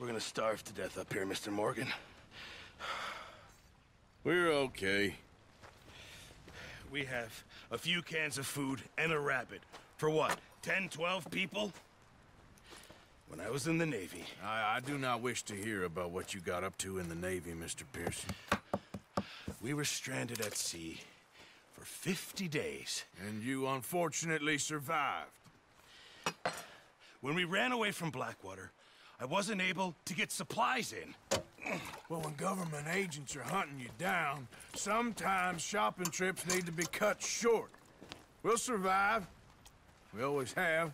We're gonna starve to death up here, Mr. Morgan. We're okay. We have a few cans of food and a rabbit. For what, 10, 12 people? When I was in the Navy... I do not wish to hear about what you got up to in the Navy, Mr. Pearson. We were stranded at sea for 50 days. And you unfortunately survived. When we ran away from Blackwater, I wasn't able to get supplies in. Well, when government agents are hunting you down, sometimes shopping trips need to be cut short. We'll survive. We always have.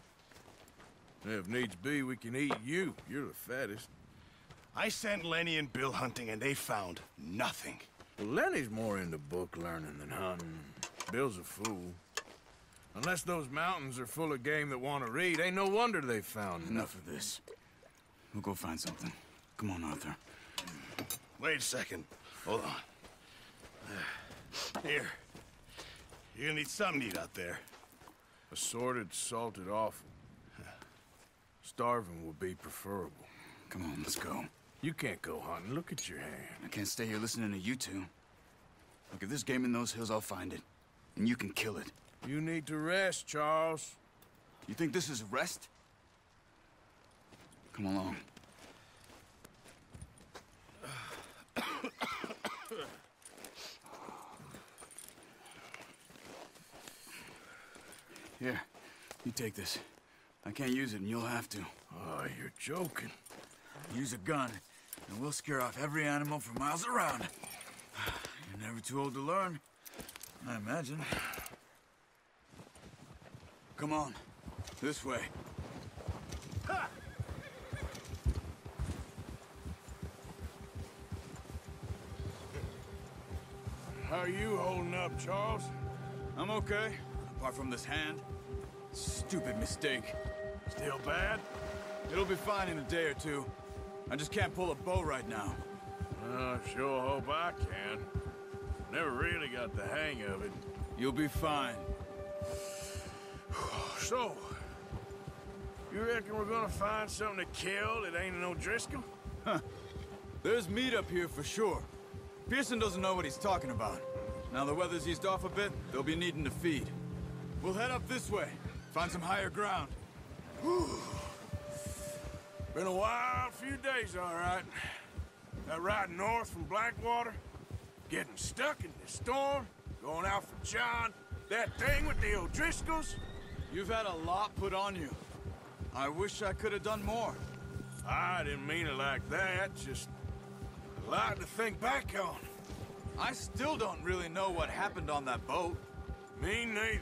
If needs be, we can eat you. You're the fattest. I sent Lenny and Bill hunting, and they found nothing. Well, Lenny's more into book learning than hunting. Bill's a fool. Unless those mountains are full of game that want to read, ain't no wonder they found Enough of this. We'll go find something. Come on, Arthur. Wait a second. Hold on. Here. You're gonna need something to eat out there. Assorted, salted offal. Starving would be preferable. Come on, let's go. You can't go hunting. Look at your hand. I can't stay here listening to you two. Look, if there's game in those hills, I'll find it. And you can kill it. You need to rest, Charles. You think this is rest? Come along. Here, you take this. I can't use it, and you'll have to. Oh, you're joking. Use a gun, and we'll scare off every animal for miles around. You're never too old to learn, I imagine. Come on, this way. Ha! How are you holding up, Charles? I'm okay, apart from this hand. Stupid mistake. Still bad? It'll be fine in a day or two. I just can't pull a bow right now. I sure hope I can. Never really got the hang of it. You'll be fine. So, you reckon we're gonna find something to kill that ain't no Driscoll? Huh. There's meat up here for sure. Pearson doesn't know what he's talking about. Now the weather's eased off a bit, they'll be needing to feed. We'll head up this way, find some higher ground. Whew. Been a wild few days, all right. That ride north from Blackwater, getting stuck in the storm, going out for John, that thing with the O'Driscolls. You've had a lot put on you. I wish I could have done more. I didn't mean it like that, just a lot to think back on. I still don't really know what happened on that boat. Me neither.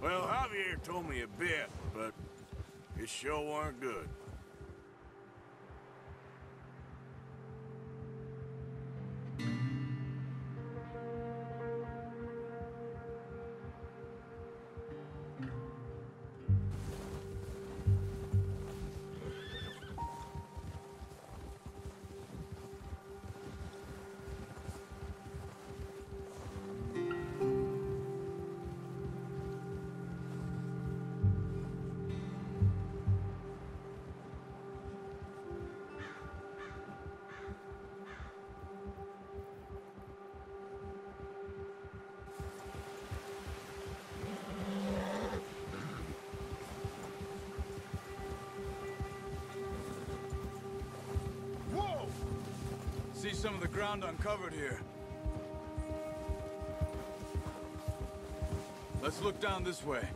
Well, Javier told me a bit, but it sure weren't good. See some of the ground uncovered here. Let's look down this way.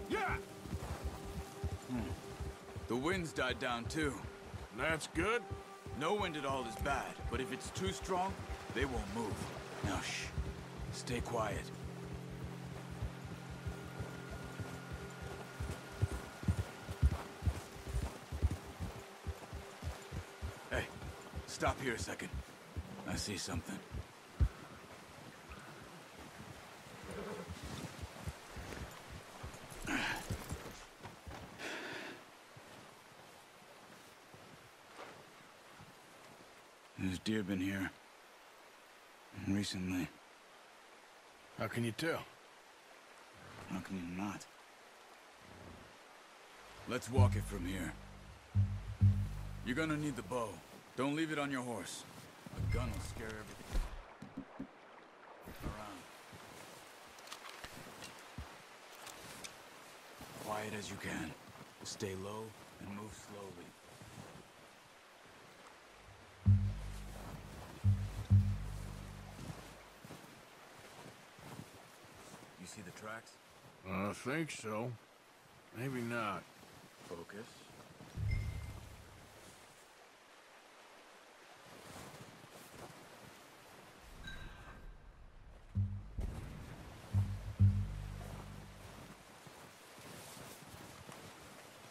Yeah! The wind's died down too. That's good. No wind at all is bad, but if it's too strong, they won't move. Now shh. Stay quiet. Hey, stop here a second. I see something. There's deer been here. Recently. How can you tell? How can you not? Let's walk it from here. You're gonna need the bow. Don't leave it on your horse. A gun will scare everything around. Quiet as you can. Stay low and move slowly. You see the tracks? I think so. Maybe not. Focus.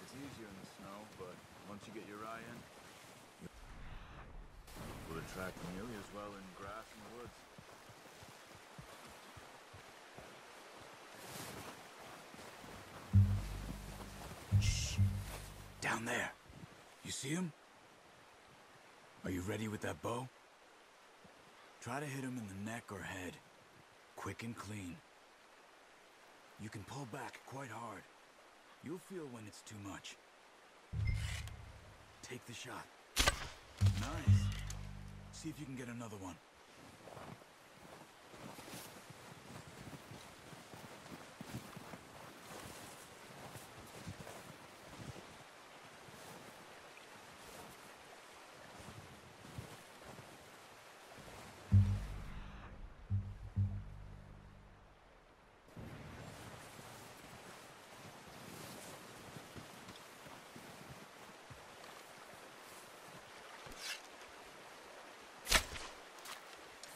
It's easier in the snow, but once you get your eye in, will attract nearly as well in grass and woods. Shh. Down there. You see him? Are you ready with that bow? Try to hit him in the neck or head. Quick and clean. You can pull back quite hard. You'll feel when it's too much. Take the shot. Nice. See if you can get another one.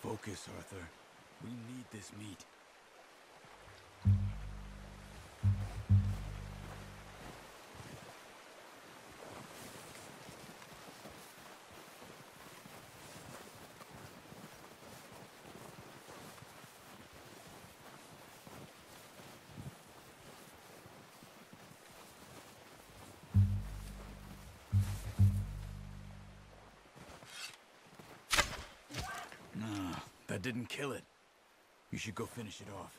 Focus, Arthur. We need this meat. That didn't kill it. You should go finish it off.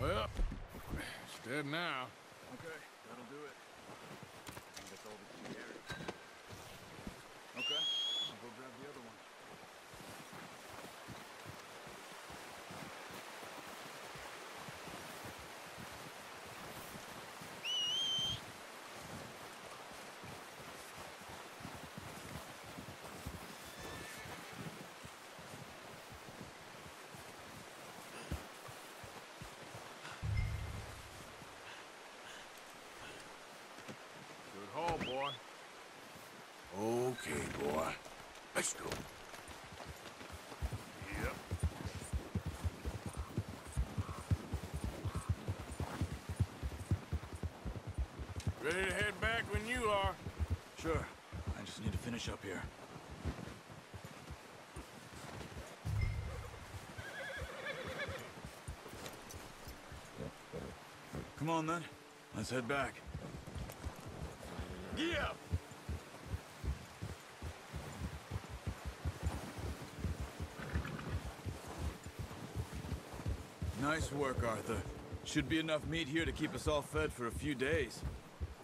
Well, it's dead now. Okay, that'll do it. I think that's all the key area. Okay, I'll go grab the other one. Good haul, boy. Okay, boy. Let's go. Yep. Ready to head back when you are. Sure. I just need to finish up here. Come on, then. Let's head back. Yeah. Nice work, Arthur. Should be enough meat here to keep us all fed for a few days.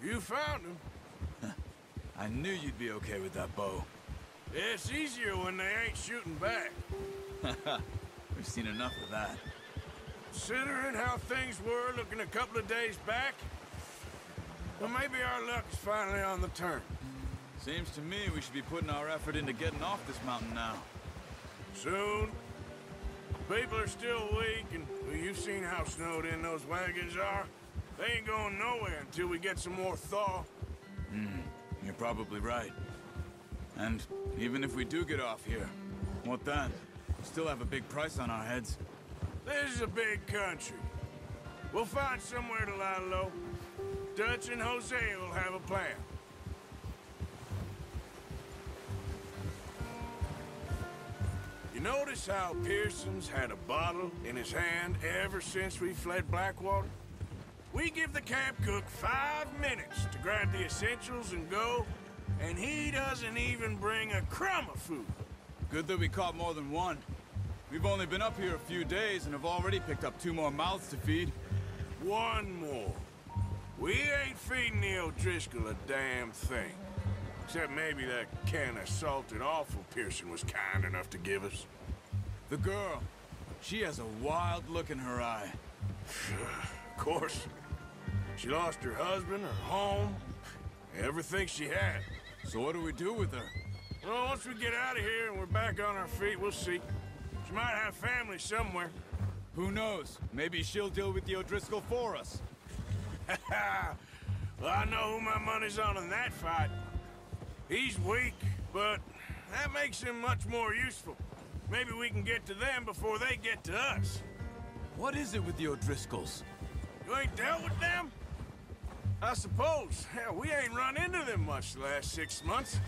You found him. I knew you'd be okay with that bow. It's easier when they ain't shooting back. We've seen enough of that. Considering how things were looking a couple of days back, well, maybe our luck is finally on the turn. Seems to me we should be putting our effort into getting off this mountain now. Soon. People are still weak, and well, you've seen how snowed in those wagons are. They ain't going nowhere until we get some more thaw. You're probably right. And even if we do get off here, what then? We still have a big price on our heads. This is a big country. We'll find somewhere to lie low. Dutch and Hosea will have a plan. You notice how Pearson's had a bottle in his hand ever since we fled Blackwater? We give the camp cook 5 minutes to grab the essentials and go, and he doesn't even bring a crumb of food. Good that we caught more than one. We've only been up here a few days and have already picked up 2 more mouths to feed. 1 more. We ain't feeding the O'Driscoll a damn thing. Except maybe that can of salted offal Pearson was kind enough to give us. The girl. She has a wild look in her eye. Of course. She lost her husband, her home, everything she had. So what do we do with her? Well, once we get out of here and we're back on our feet, we'll see. She might have family somewhere. Who knows? Maybe she'll deal with the O'Driscoll for us. Well, I know who my money's on in that fight. He's weak, but that makes him much more useful. Maybe we can get to them before they get to us. What is it with the O'Driscolls? You ain't dealt with them? I suppose. Hell, we ain't run into them much the last 6 months.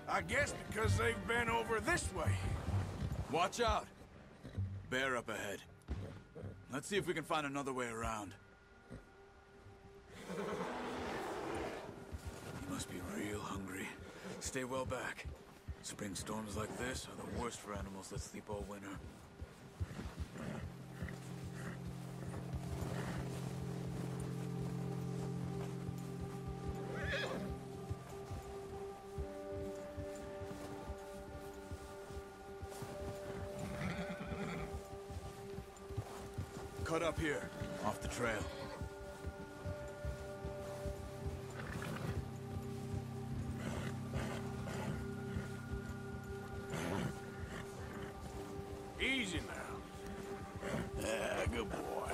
I guess because they've been over this way. Watch out! Bear up ahead. Let's see if we can find another way around. You must be real hungry. Stay well back. Spring storms like this are the worst for animals that sleep all winter. Cut up here, off the trail. Easy now. Yeah, good boy.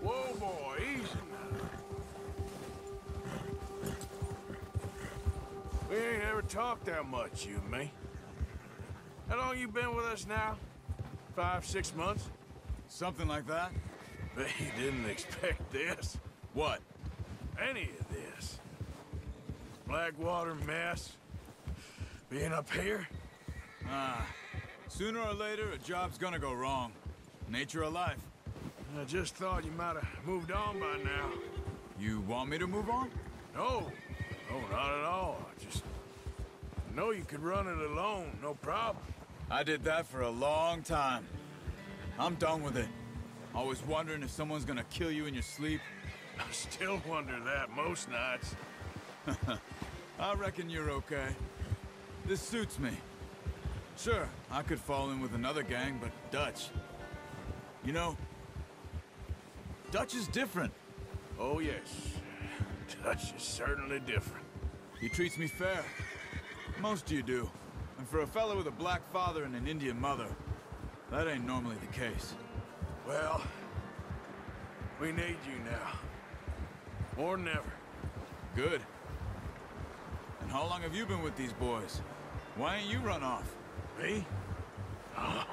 Whoa, boy, easy now. We ain't ever talked that much, you and me. How long you been with us now? 5, 6 months? Something like that? But you didn't expect this. What? Any of this. Blackwater mess. Being up here. Sooner or later, a job's gonna go wrong. Nature of life. I just thought you might have moved on by now. You want me to move on? No. No, not at all. I just know you could run it alone, no problem. I did that for a long time. I'm done with it. Always wondering if someone's gonna kill you in your sleep. I still wonder that most nights. I reckon you're okay. This suits me. Sure, I could fall in with another gang, but Dutch... You know, Dutch is different. Oh, yes. Dutch is certainly different. He treats me fair. Most of you do. And for a fellow with a black father and an Indian mother, that ain't normally the case. Well, we need you now. More than ever. Good. And how long have you been with these boys? Why ain't you run off? Me? Oh,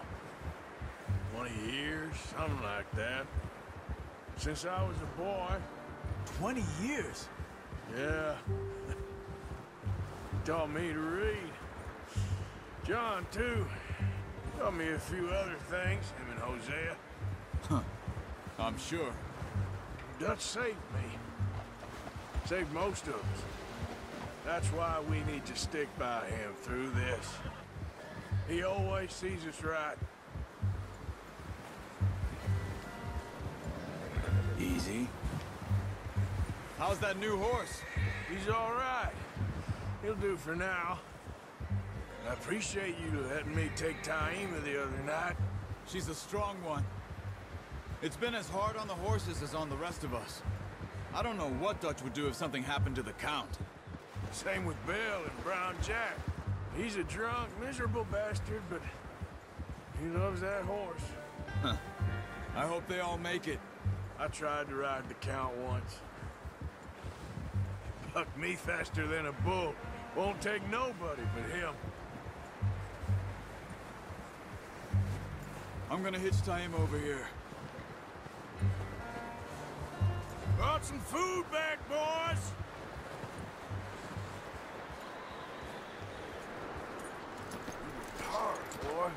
20 years, something like that. Since I was a boy. 20 years? Yeah. Taught me to read. John, too. Taught me a few other things, him and Hosea. Huh. I'm sure. Dutch saved me. Saved most of us. That's why we need to stick by him through this. He always sees us right. Easy. How's that new horse? He's all right. He'll do for now. I appreciate you letting me take Taima the other night. She's a strong one. It's been as hard on the horses as on the rest of us. I don't know what Dutch would do if something happened to the Count. Same with Bill and Brown Jack. He's a drunk, miserable bastard, but he loves that horse. Huh. I hope they all make it. I tried to ride the Count once. Bucked me faster than a bull. Won't take nobody but him. I'm gonna hitch Taima over here. Brought some food back, boys! Hard, boy.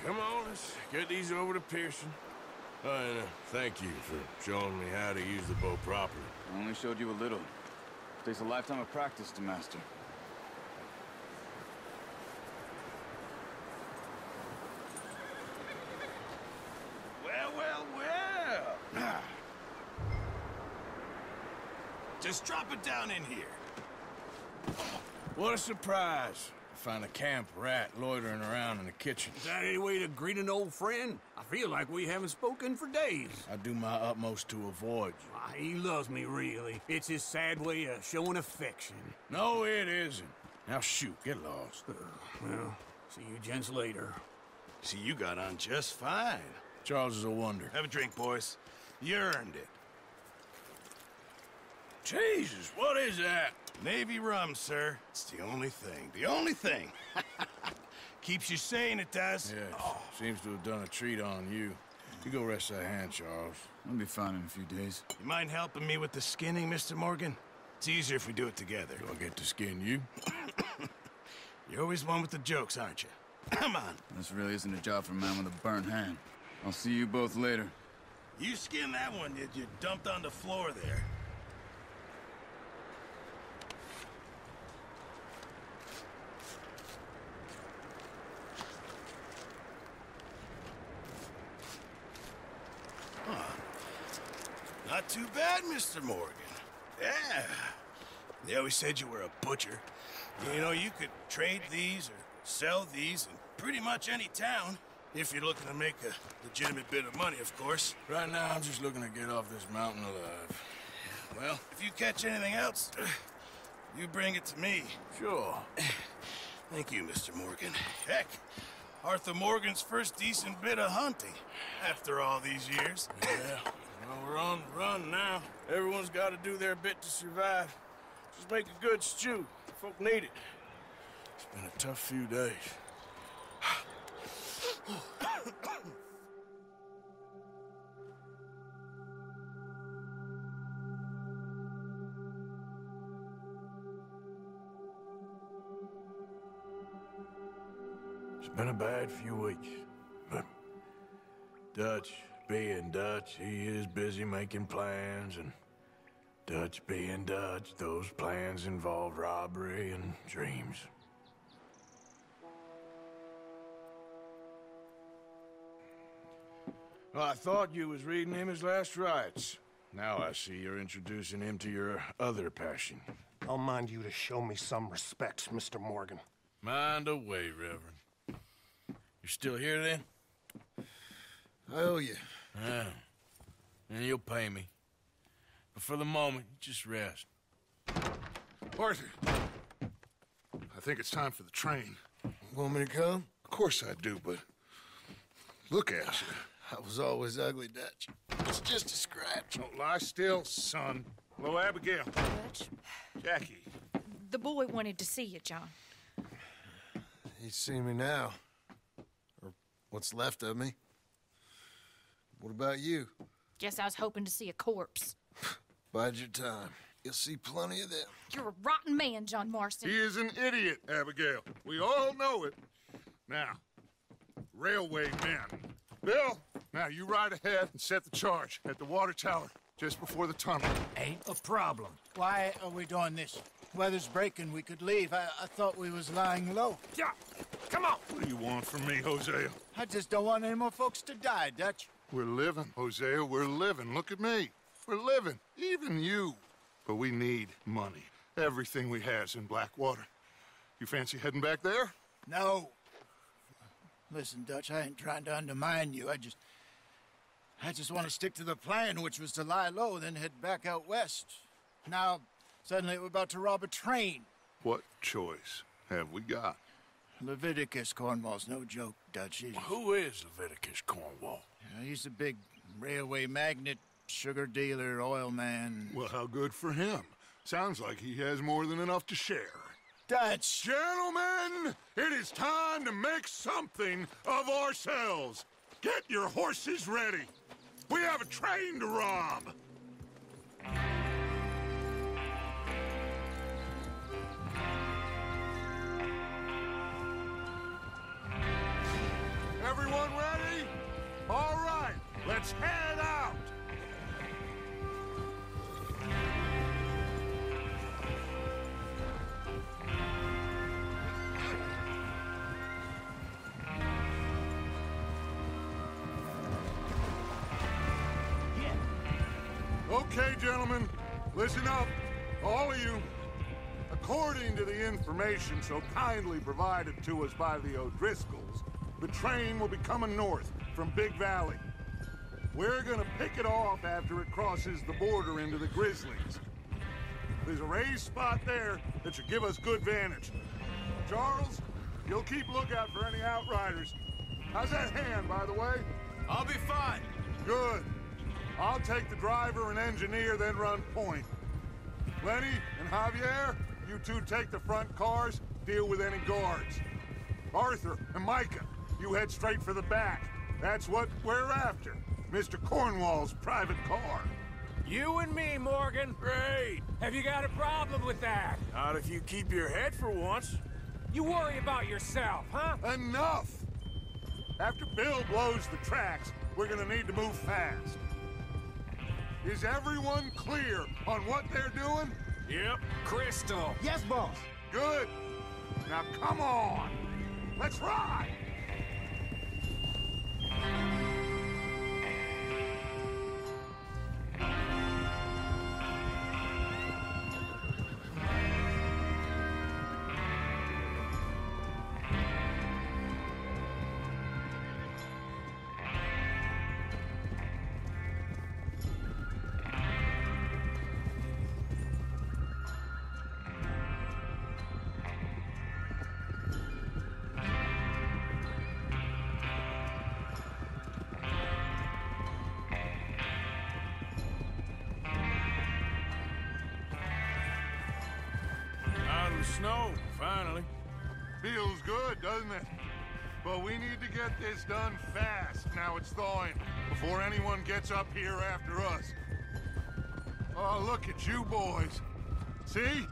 Come on, let's get these over to Pearson. And thank you for showing me how to use the bow properly. I only showed you a little. Takes a lifetime of practice to master. Well. Just drop it down in here. What a surprise. Find a camp rat loitering around in the kitchen. Is that any way to greet an old friend? I feel like we haven't spoken for days. I do my utmost to avoid you. Why, he loves me, really. It's his sad way of showing affection. No, it isn't. Now shoot, get lost. Well, see you gents later. See, you got on just fine. Charles is a wonder. Have a drink, boys. You earned it. Jesus, what is that? Navy rum, sir. It's the only thing. The only thing. Keeps you sane, it does. Yes, seems to have done a treat on you. You go rest that hand, Charles. I'll be fine in a few days. You mind helping me with the skinning, Mr. Morgan? It's easier if we do it together. Do I get to skin you? You're always one with the jokes, aren't you? Come on. This really isn't a job for a man with a burnt hand. I'll see you both later. You skin that one that you dumped on the floor there. Not too bad, Mr. Morgan. Yeah. They always said you were a butcher. You know, you could trade these or sell these in pretty much any town, if you're looking to make a legitimate bit of money, of course. Right now, I'm just looking to get off this mountain alive. Well, if you catch anything else, you bring it to me. Sure. Thank you, Mr. Morgan. Heck, Arthur Morgan's first decent bit of hunting after all these years. Yeah. Well, we're on the run now. Everyone's got to do their bit to survive. Just make a good stew. Folk need it. It's been a tough few days. It's been a bad few weeks, but Dutch being Dutch, he is busy making plans, and Dutch being Dutch, those plans involve robbery and dreams. Well, I thought you was reading him his last rites. Now I see you're introducing him to your other passion. I'll mind you to show me some respect, Mr. Morgan. Mind away, Reverend. You're still here, then? I owe you. Yeah. And you'll pay me. But for the moment, just rest. Arthur, I think it's time for the train. Want me to come? Of course I do, but look at you. I was always ugly, Dutch. It's just a scratch. Don't lie still, son. Hello, Abigail. Dutch, Jackie. the boy wanted to see you, John. He's seen me now. Or what's left of me. What about you? Guess I was hoping to see a corpse. Bide your time. You'll see plenty of them. You're a rotten man, John Marston. He is an idiot, Abigail. We all know it. Now, railway men. Bill, now you ride ahead and set the charge at the water tower just before the tunnel. Ain't a problem. Why are we doing this? Weather's breaking. We could leave. I thought we was lying low. Yeah, come on. What do you want from me, Hosea? I just don't want any more folks to die, Dutch. We're living, Hosea. We're living. Look at me. We're living. Even you. But we need money. Everything we has in Blackwater. You fancy heading back there? No. Listen, Dutch, I ain't trying to undermine you. I just want to stick to the plan, which was to lie low, then head back out west. Now, suddenly we're about to rob a train. What choice have we got? Leviticus Cornwall's no joke, Dutch. Who is Leviticus Cornwall? He's a big railway magnate, sugar dealer, oil man. Well, how good for him. Sounds like he has more than enough to share. Dutch! Gentlemen, it is time to make something of ourselves. Get your horses ready. We have a train to rob. Everyone ready? All right, let's Let's head out! Okay, gentlemen, listen up, all of you. According to the information so kindly provided to us by the O'Driscolls, the train will be coming north from Big Valley. We're gonna pick it off after it crosses the border into the Grizzlies. There's a raised spot there that should give us good vantage. Charles, you'll keep lookout for any outriders. How's that hand, by the way? I'll be fine. Good. I'll take the driver and engineer, then run point. Lenny and Javier, you two take the front cars, deal with any guards. Arthur and Micah, you head straight for the back. That's what we're after. Mr. Cornwall's private car. You and me, Morgan. Great. Have you got a problem with that? Not if you keep your head for once. You worry about yourself, huh? Enough! After Bill blows the tracks, we're gonna need to move fast. Is everyone clear on what they're doing? Yep. Crystal. Yes, boss. Good. Now come on. Let's ride. Out of the snow, finally. Feels good, doesn't it? But we need to get this done fast. Now it's thawing, before anyone gets up here after us. Oh, look at you boys. See?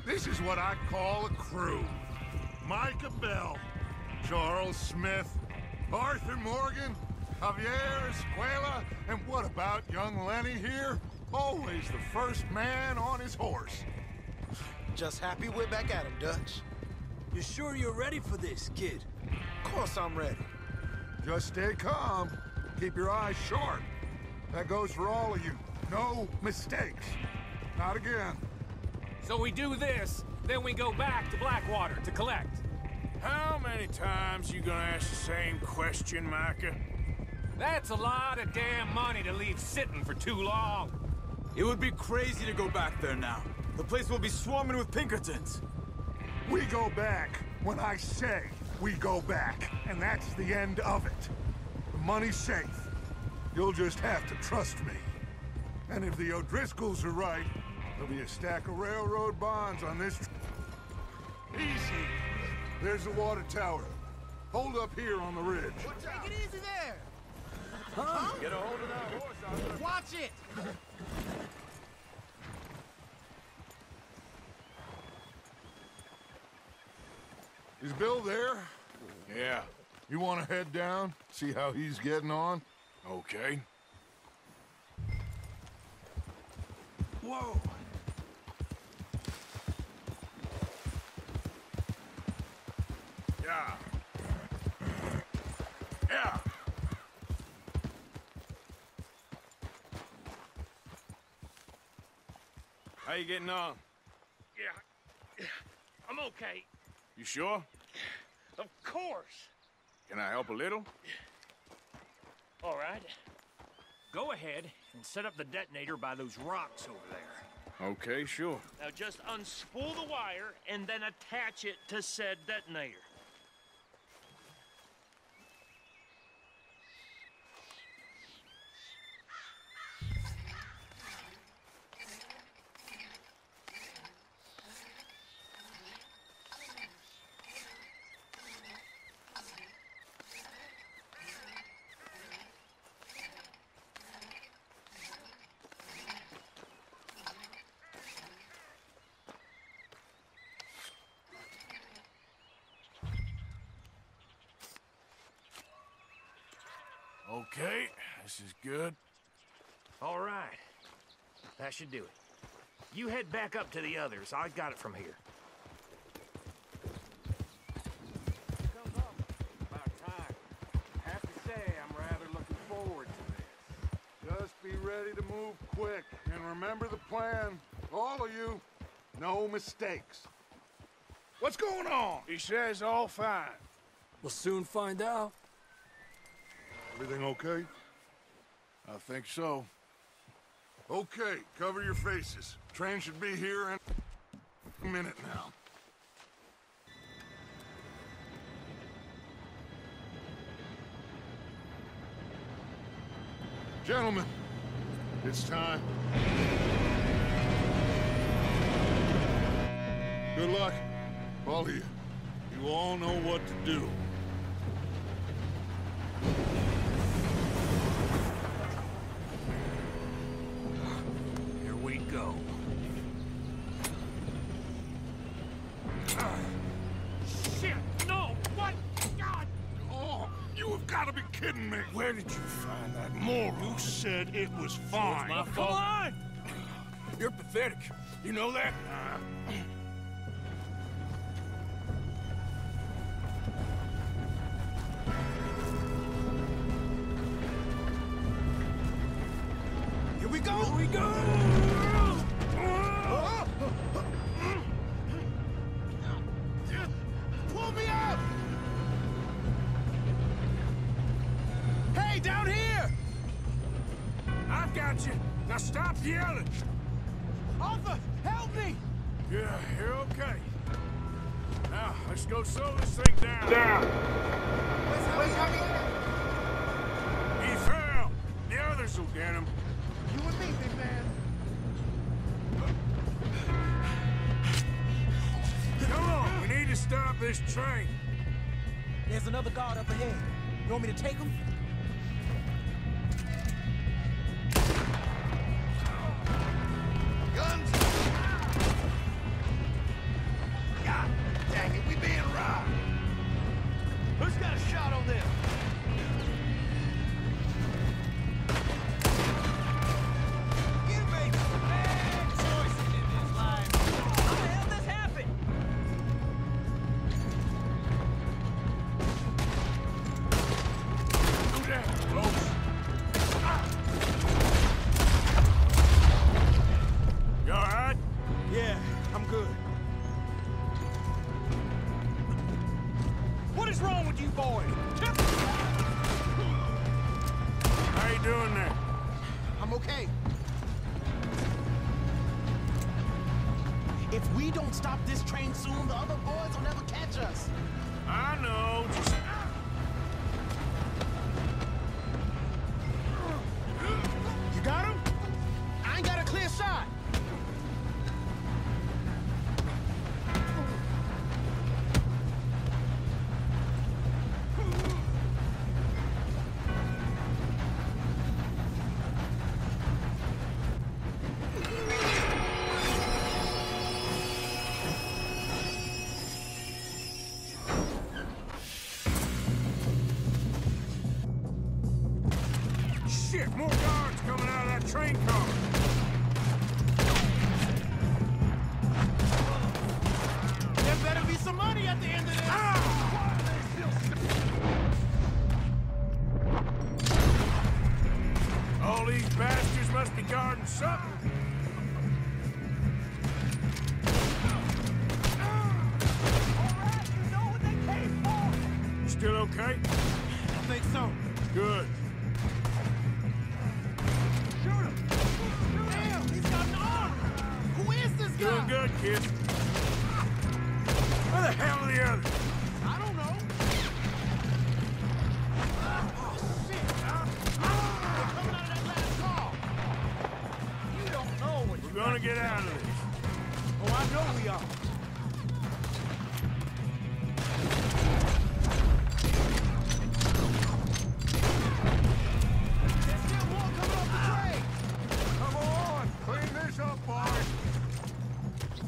This is what I call a crew. Micah Bell, Charles Smith, Arthur Morgan, Javier Escuela, and what about young Lenny here? Always the first man on his horse. Just happy we're back at him, Dutch. You sure you're ready for this, kid? Of course I'm ready. Just stay calm. Keep your eyes sharp. That goes for all of you. No mistakes. Not again. So we do this, then we go back to Blackwater to collect. How many times you gonna ask the same question, Micah? That's a lot of damn money to leave sitting for too long. It would be crazy to go back there now. The place will be swarming with Pinkertons. We go back when I say we go back, and that's the end of it. The money's safe. You'll just have to trust me. And if the O'Driscolls are right, there'll be a stack of railroad bonds on this. Easy. There's the water tower. Hold up here on the ridge. Take it easy there. Get a hold of that horse, Arthur. Watch it. Is Bill there? Yeah. You want to head down, see how he's getting on? Okay. Whoa! Yeah. Yeah. How you getting on? Yeah, I'm okay. You sure? Of course. Can I help a little? All right. Go ahead and set up the detonator by those rocks over there. Okay, sure. Now just unspool the wire and then attach it to said detonator. Okay, This is good. All right. That should do it. You head back up to the others. I got it from here. About time. I have to say, I'm rather looking forward to this. Just be ready to move quick. And remember the plan. All of you. No mistakes. What's going on? He says all fine. We'll soon find out. Everything okay? I think so. Okay, cover your faces. Train should be here in a minute now. Gentlemen, it's time. Good luck, all of you. You all know what to do. Here we go. Shit! No! What? God! Oh, you have got to be kidding me. Where did you find that moron? You said it was fine. My fault. Come on! You're pathetic. You know that? Here we go! Here we go! Pull me up! Hey, down here! I've got you. Now stop yelling. Arthur, help me! Yeah, you're okay. Now, let's go slow this thing down. Wait, He fell. The others will get him. you and me, big man. Come on, we need to stop this train. There's another guard up ahead. You want me to take him? Guns! God dang it, we being robbed. Who's got a shot on them? You made bad choices in this life. How the hell this happened? Go down, close. You all right? Yeah, I'm good. What is wrong with you, boy? How you doing there? I'm okay. If we don't stop this train soon, the other boys will never catch us. I know, just... You got him? I ain't got a clear shot. Shit, more guards coming out of that train car. There better be some money at the end of this. All these bastards must be guarding something. You know what they came for. You still okay? I think so. Good. Shoot him! Damn, he's got an arm! Who is this guy? Doing good, kid. Where the hell are the others? I don't know. Oh, shit! They're coming out of that last car! You don't know what We're gonna get out of this. Oh, I know we are. There's still more coming off the train! Come on, clean this up, boys.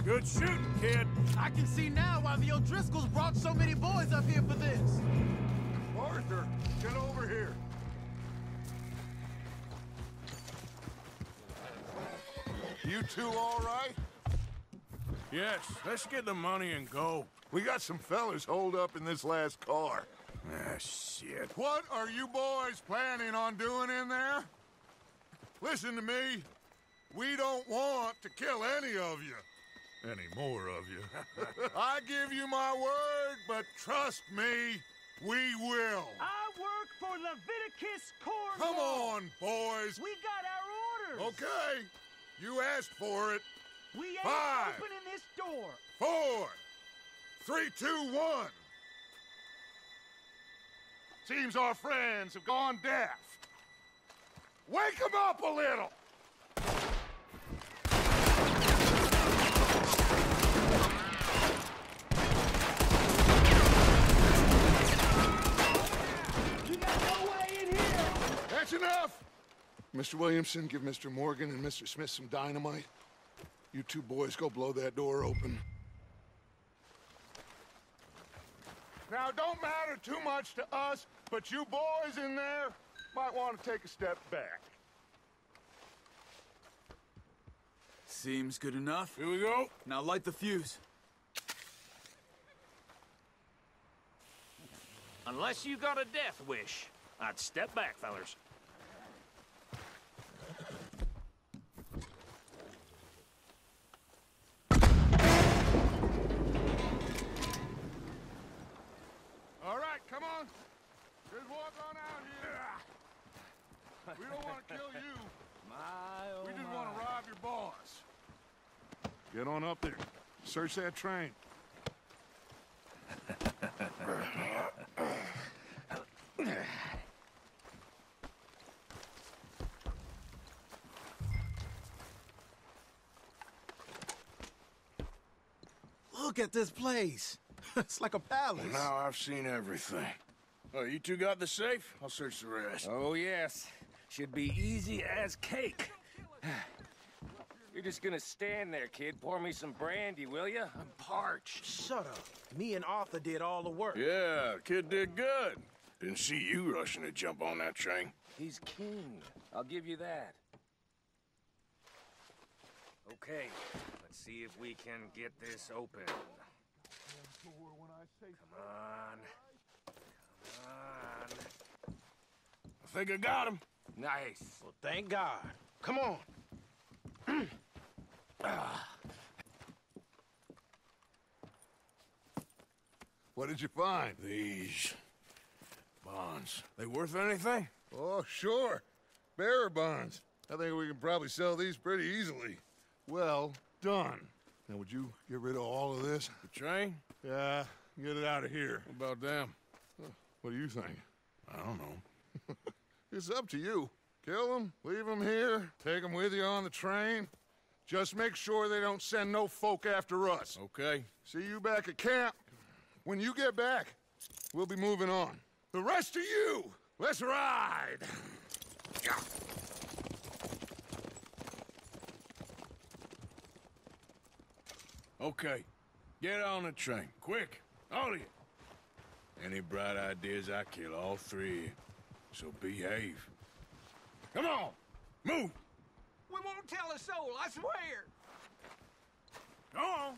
Good shooting, kid. I can see now why the O'Driscolls brought so many boys up here for this. Arthur, get over here. You two all right? Yes, let's get the money and go. We got some fellas holed up in this last car. Ah, shit. What are you boys planning on doing in there? Listen to me. We don't want to kill any of you. Any more of you. I give you my word, but trust me, we will. I work for Leviticus Corps. Come on, boys. We got our orders. Okay. You asked for it. We ain't 5, opening this door. 4, 3, 2, 1. Seems our friends have gone deaf. Wake them up a little. You got no way in here. That's enough. Mr. Williamson, give Mr. Morgan and Mr. Smith some dynamite. You two boys go blow that door open. Now, it don't matter too much to us, but you boys in there might want to take a step back. Seems good enough. Here we go. Now light the fuse. Unless you got a death wish, I'd step back, fellers. All right, come on. Just walk on out here. We don't want to kill you. We just want to rob your boss. Get on up there. Search that train. Look at this place. It's like a palace. Now I've seen everything. Oh, you two got the safe? I'll search the rest. Oh, yes. Should be easy as cake. You're just gonna stand there, kid. Pour me some brandy, will you? I'm parched. Shut up. Me and Arthur did all the work. Yeah, kid did good. Didn't see you rushing to jump on that train. He's king. I'll give you that. Okay, let's see if we can get this open. Come on. Come on. I think I got him. Nice. Well, thank God. Come on. What did you find? These bonds. They worth anything? Oh, sure. Bearer bonds. I think we can probably sell these pretty easily. Well done. Now, would you get rid of all of this? The train? Yeah, get it out of here. What about them? What do you think? I don't know. It's up to you. Kill them, leave them here, take them with you on the train. Just make sure they don't send no folk after us. Okay. See you back at camp. When you get back, we'll be moving on. The rest of you, let's ride! Okay. Get on the train. Quick. All of you. Any bright ideas, I kill all three of you. So behave. Come on! Move! We won't tell a soul, I swear. Go on!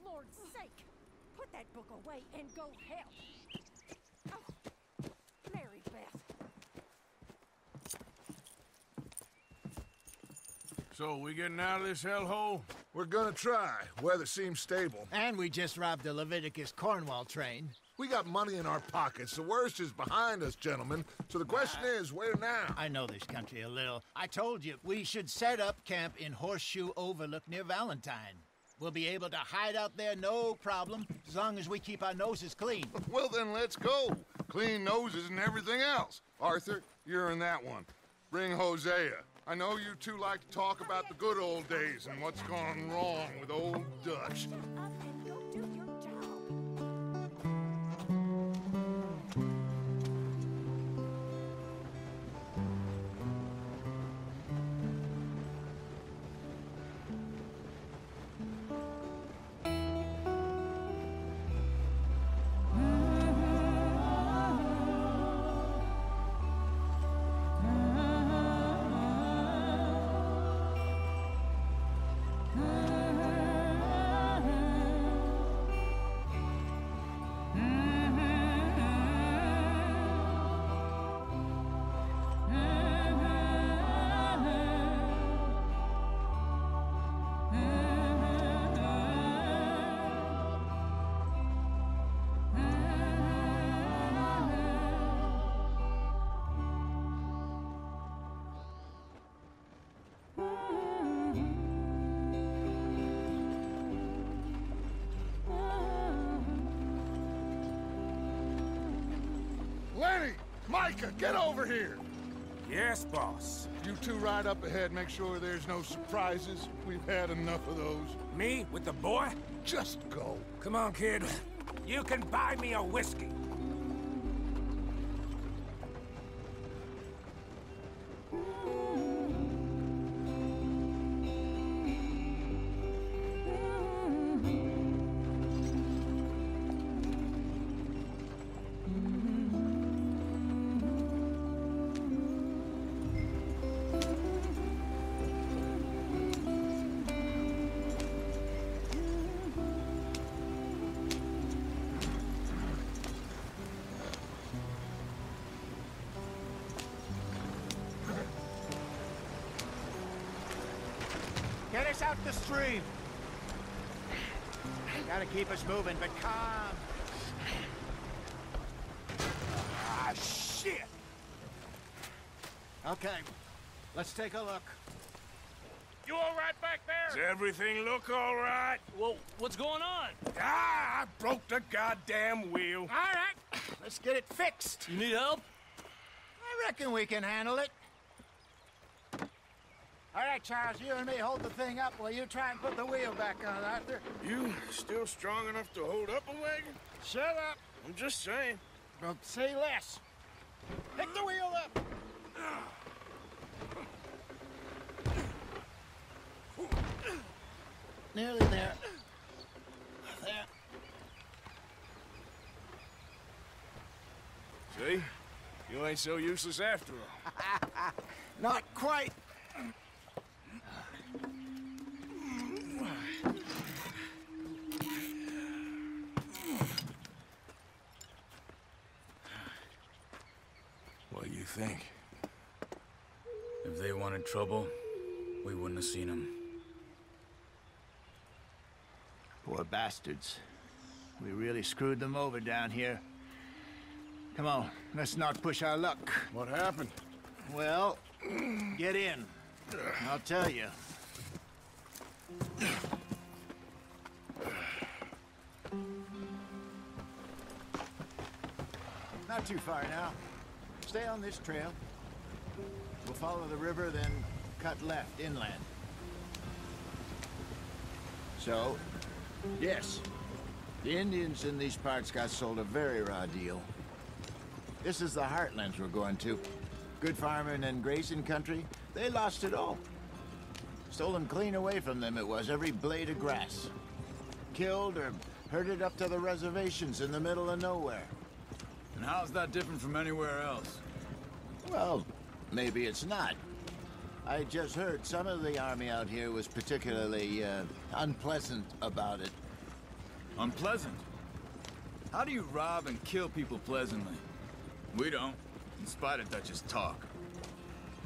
Lord's sake! Put that book away and go help! Oh, Mary Beth. So, we getting out of this hellhole? We're gonna try. Weather seems stable. And we just robbed a Leviticus Cornwall train. We got money in our pockets. The worst is behind us, gentlemen. So the question is, where now? I know this country a little. I told you, we should set up camp in Horseshoe Overlook near Valentine. We'll be able to hide out there, no problem, as long as we keep our noses clean. Well, then let's go. Clean noses and everything else. Arthur, you're in that one. Bring Hosea. I know you two like to talk about the good old days and what's gone wrong with old Dutch. Shut up and go do your job. Lenny! Micah, get over here! Yes, boss. You two ride up ahead, make sure there's no surprises. We've had enough of those. Me with the boy? Just go. Come on, kid. You can buy me a whiskey. Get us out the stream. Gotta keep us moving, but calm. Ah, shit! Okay, let's take a look. You all right back Does there? everything look all right? Well, what's going on? Ah, I broke the goddamn wheel. All right, let's get it fixed. You need help? I reckon we can handle it. All right, Charles, you and me hold the thing up while you try and put the wheel back on, Arthur. You still strong enough to hold up a wagon? Shut up. I'm just saying. Well, say less. Pick the wheel up. Nearly there. There. See? You ain't so useless after all. Not quite. What do you think? If they wanted trouble, we wouldn't have seen them. Poor bastards. We really screwed them over down here. Come on, let's not push our luck. What happened? Well, get in. I'll tell you. Not too far now. Stay on this trail. We'll follow the river, then cut left inland. So, yes, the Indians in these parts got sold a very raw deal. This is the heartlands we're going to. Good farming and grazing country, they lost it all. Stolen clean away from them it was, every blade of grass. Killed or herded up to the reservations in the middle of nowhere. And how's that different from anywhere else? Well, maybe it's not. I just heard some of the army out here was particularly, unpleasant about it. Unpleasant? How do you rob and kill people pleasantly? We don't, in spite of Dutch's talk.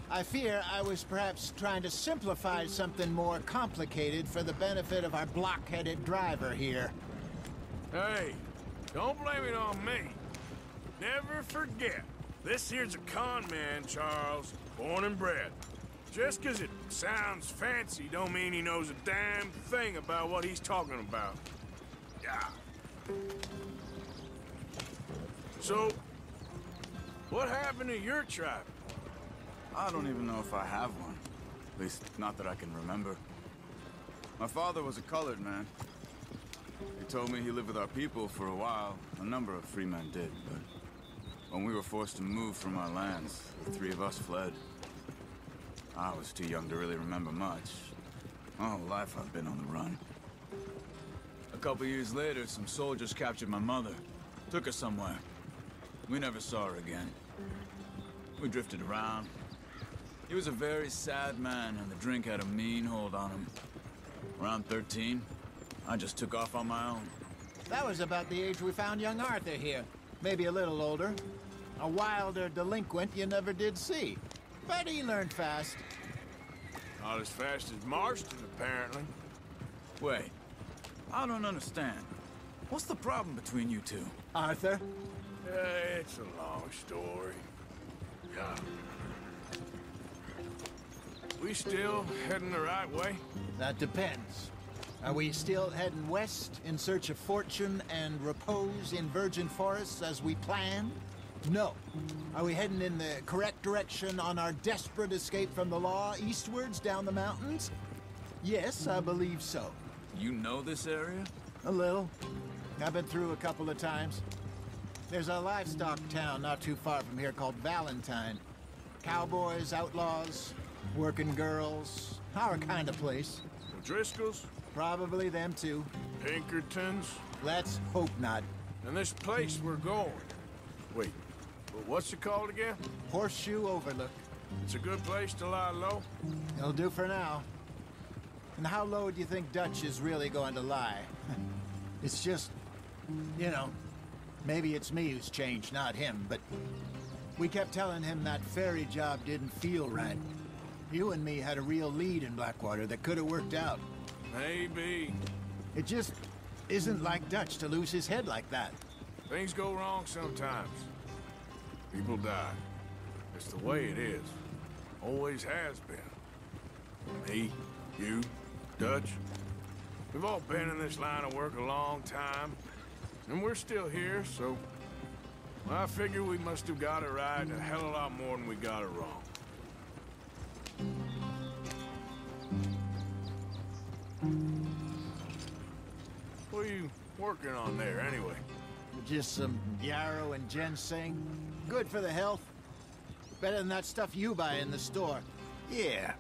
I fear I was perhaps trying to simplify something more complicated for the benefit of our block-headed driver here. Hey, don't blame it on me. Never forget, this here's a con man, Charles, born and bred. Just 'cause it sounds fancy don't mean he knows a damn thing about what he's talking about. Yeah. So, what happened to your tribe? I don't even know if I have one. At least, not that I can remember. My father was a colored man. He told me he lived with our people for a while. A number of free men did, but when we were forced to move from our lands, the three of us fled. I was too young to really remember much. My whole life I've been on the run. A couple years later, some soldiers captured my mother. Took her somewhere. We never saw her again. We drifted around. He was a very sad man, and the drink had a mean hold on him. Around 13, I just took off on my own. That was about the age we found young Arthur here. Maybe a little older. A wilder delinquent you never did see. But he learned fast. Not as fast as Marston, apparently. Wait, I don't understand. What's the problem between you two? Arthur? It's a long story. Yeah. We still heading the right way? That depends. Are we still heading west in search of fortune and repose in virgin forests as we planned? No. Are we heading in the correct direction on our desperate escape from the law eastwards down the mountains? Yes, I believe so. You know this area? A little. I've been through a couple of times. There's a livestock town not too far from here called Valentine. Cowboys, outlaws, working girls, our kind of place. Driscoll's? Probably them too. Pinkertons? Let's hope not. And this place we're going. Wait, what's it called again? Horseshoe Overlook. It's a good place to lie low? It'll do for now. And how low do you think Dutch is really going to lie? It's just, you know, maybe it's me who's changed, not him, but we kept telling him that ferry job didn't feel right. You and me had a real lead in Blackwater that could have worked out. Maybe. It just isn't like Dutch to lose his head like that. Things go wrong sometimes. People die. It's the way it is. Always has been. Me, you, Dutch. We've all been in this line of work a long time. And we're still here, so... I figure we must have got it right a hell of a lot more than we got it wrong. What are you working on there, anyway? Just some yarrow and ginseng. Good for the health. Better than that stuff you buy in the store. Yeah,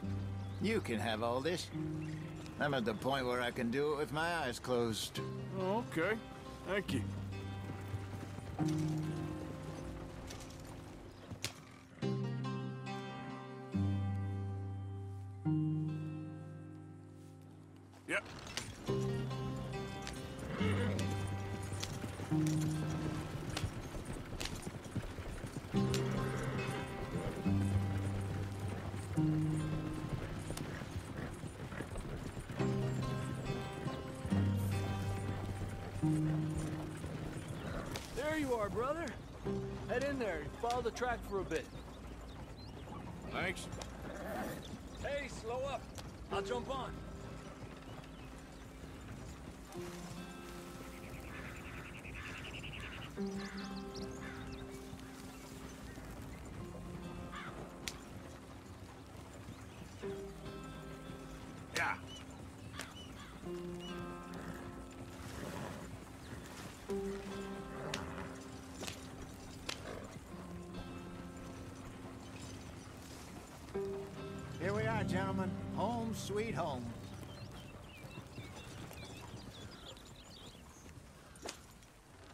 you can have all this. I'm at the point where I can do it with my eyes closed. Oh, okay. Thank you. Yep. There you are, brother. Head in there and follow the track for a bit. Thanks. Hey, slow up. I'll jump on. Yeah. Here we are, gentlemen. Home sweet home.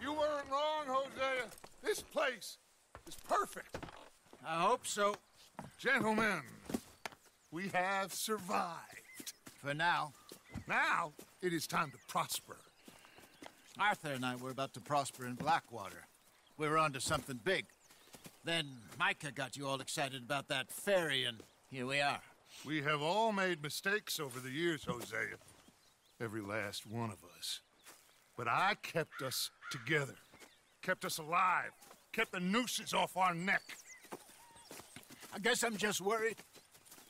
You weren't wrong, Hosea. This place is perfect. I hope so. Gentlemen, we have survived. For now. Now, it is time to prosper. Arthur and I were about to prosper in Blackwater. We were onto something big. Then Micah got you all excited about that ferry, and here we are. We have all made mistakes over the years, Hosea. Every last one of us. But I kept us together. Kept us alive. Kept the nooses off our neck. I guess I'm just worried.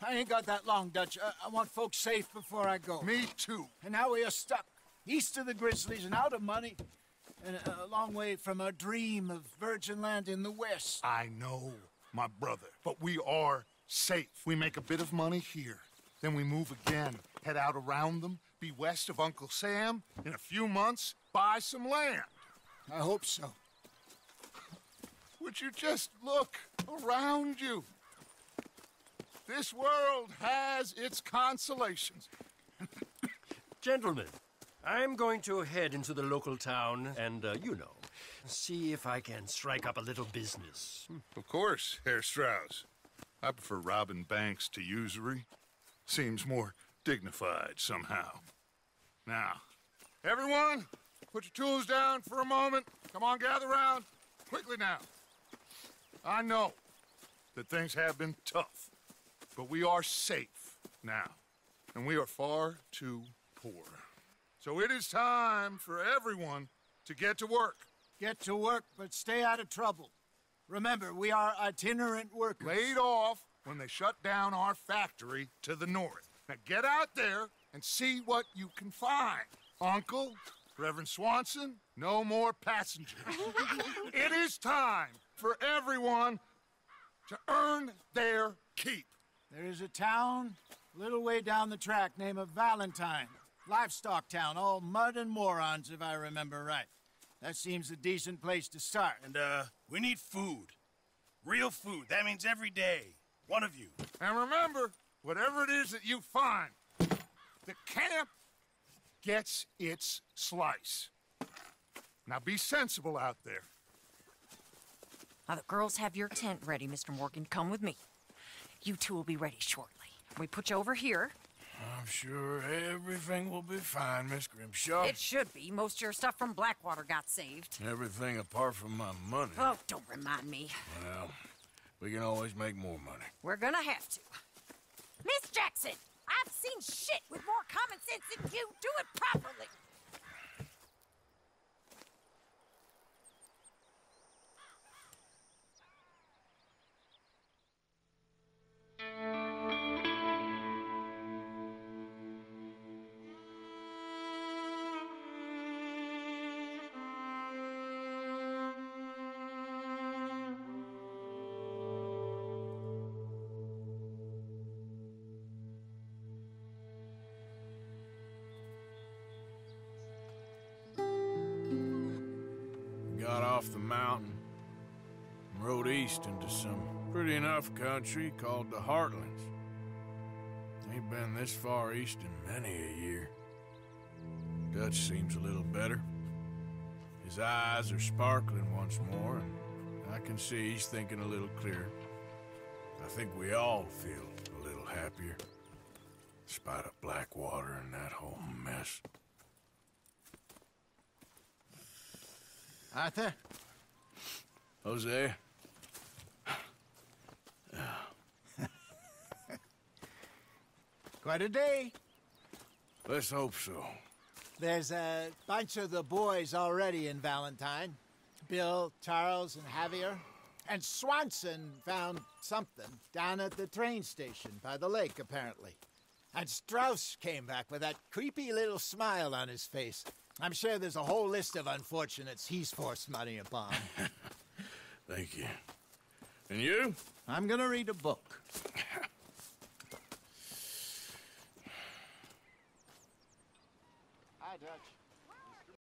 I ain't got that long, Dutch. I want folks safe before I go. Me too. And now we are stuck, east of the Grizzlies and out of money, and a long way from our dream of virgin land in the west. I know, my brother, but we are safe. We make a bit of money here, then we move again, head out around them, be west of Uncle Sam, in a few months, buy some land. I hope so. Would you just look around you? This world has its consolations. Gentlemen, I'm going to head into the local town and, see if I can strike up a little business. Of course, Herr Strauss. I prefer robbing banks to usury. Seems more dignified somehow. Now, everyone, put your tools down for a moment. Come on, gather round. Quickly now. I know that things have been tough, but we are safe now, and we are far too poor. So it is time for everyone to get to work. Get to work, but stay out of trouble. Remember, we are itinerant workers. Laid off when they shut down our factory to the north. Now get out there and see what you can find. Uncle, Reverend Swanson, no more passengers. It is time for everyone to earn their keep. There is a town a little way down the track named Valentine. Livestock town, all mud and morons, if I remember right. That seems a decent place to start. And, we need food. Real food. That means every day. One of you. And remember, whatever it is that you find, the camp gets its slice. Now be sensible out there. Now, the girls have your tent ready, Mr. Morgan. Come with me. You two will be ready shortly. We put you over here. I'm sure everything will be fine, Miss Grimshaw. It should be. Most of your stuff from Blackwater got saved. Everything apart from my money. Oh, don't remind me. Well, we can always make more money. We're gonna have to. Miss Jackson, I've seen shit with more common sense than you. Do it properly. Got off the mountain and rode east into some pretty enough country called the Heartlands. Ain't been this far east in many a year. Dutch seems a little better. His eyes are sparkling once more, and I can see he's thinking a little clearer. I think we all feel a little happier, in spite of Blackwater and that whole mess. Arthur? Hosea? Quite a day. Let's hope so. There's a bunch of the boys already in Valentine. Bill, Charles, and Javier. And Swanson found something down at the train station by the lake, apparently. And Strauss came back with that creepy little smile on his face. I'm sure there's a whole list of unfortunates he's forced money upon. Thank you. And you? I'm gonna read a book. Hi, Dutch.